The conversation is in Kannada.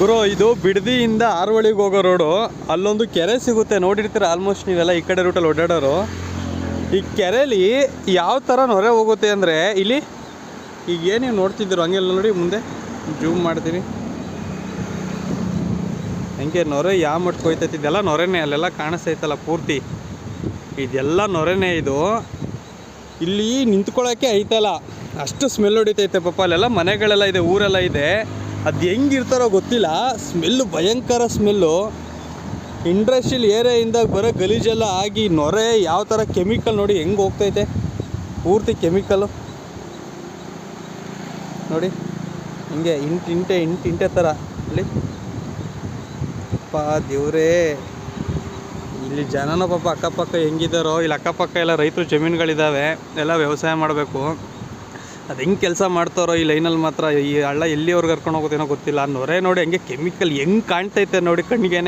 ಗುರು, ಇದು ಬಿಡದಿಯಿಂದ ಆರವಳಿಗೆ ಹೋಗೋ ರೋಡು. ಅಲ್ಲೊಂದು ಕೆರೆ ಸಿಗುತ್ತೆ, ನೋಡಿರ್ತೀರ ಆಲ್ಮೋಸ್ಟ್ ನೀವೆಲ್ಲ ಈ ಕಡೆ ರೂಟಲ್ಲಿ ಓಡಾಡೋರು. ಈ ಕೆರೆಯಲ್ಲಿ ಯಾವ ಥರ ನೊರೆ ಹೋಗುತ್ತೆ ಅಂದರೆ, ಇಲ್ಲಿ ಈಗ ಏನು ನೀವು ನೋಡ್ತಿದ್ದೀರೋ ಹಂಗೆಲ್ಲ ನೋಡಿ, ಮುಂದೆ ಜೂಮ್ ಮಾಡ್ತೀನಿ, ಹಂಗೆ ನೊರೆ ಯಾವ ಮಟ್ಟಿಗೆ ಹೋಯ್ತೈತಿ. ಇದೆಲ್ಲ ನೊರೆನೇ, ಅಲ್ಲೆಲ್ಲ ಕಾಣಿಸ್ತೈತಲ್ಲ ಪೂರ್ತಿ, ಇದೆಲ್ಲ ನೊರೆನೇ. ಇದು ಇಲ್ಲಿ ನಿಂತ್ಕೊಳ್ಳೋಕ್ಕೆ ಐತಲ್ಲ, ಅಷ್ಟು ಸ್ಮೆಲ್ ಹೊಡಿತೈತೆ ಪಾಪ. ಅಲ್ಲೆಲ್ಲ ಮನೆಗಳೆಲ್ಲ ಇದೆ, ಊರೆಲ್ಲ ಇದೆ. ಅದು ಹೆಂಗಿರ್ತಾರೋ ಗೊತ್ತಿಲ್ಲ, ಸ್ಮೆಲ್ಲು ಭಯಂಕರ ಸ್ಮೆಲ್ಲು. ಇಂಡಸ್ಟ್ರಿಯಲ್ ಏರಿಯಾಯಿಂದ ಬರೋ ಗಲೀಜೆಲ್ಲ ಆಗಿ ನೊರೆ ಯಾವ ಥರ ಕೆಮಿಕಲ್ ನೋಡಿ ಹೆಂಗೆ ಹೋಗ್ತೈತೆ, ಪೂರ್ತಿ ಕೆಮಿಕಲ್ಲು ನೋಡಿ, ಹಿಂಗೆ ಇಂಟೆ ಥರ. ಇಲ್ಲಿ ಅಪ್ಪ ದೇವ್ರೇ, ಇಲ್ಲಿ ಜನನ ಪಾಪ ಅಕ್ಕಪಕ್ಕ ಹೆಂಗಿದ್ದಾರೋ. ಇಲ್ಲಿ ಅಕ್ಕಪಕ್ಕ ಎಲ್ಲ ರೈತರು ಜಮೀನುಗಳಿದ್ದಾವೆ, ಎಲ್ಲ ವ್ಯವಸಾಯ ಮಾಡಬೇಕು. ಅದು ಹೆಂಗೆ ಕೆಲಸ ಮಾಡ್ತಾರೋ ಈ ಲೈನಲ್ಲಿ ಮಾತ್ರ. ಈ ಹಳ್ಳ ಎಲ್ಲಿಯವ್ರಿಗೆ ಕರ್ಕೊಂಡು ಹೋಗೋದೇನೋ ಗೊತ್ತಿಲ್ಲ. ನೊರೆ ನೋಡಿ ಹೆಂಗೆ ಕೆಮಿಕಲ್ ಹೆಂಗೆ ಕಾಣ್ತೈತೆ ನೋಡಿ ಕಣ್ಣಿಗೆ.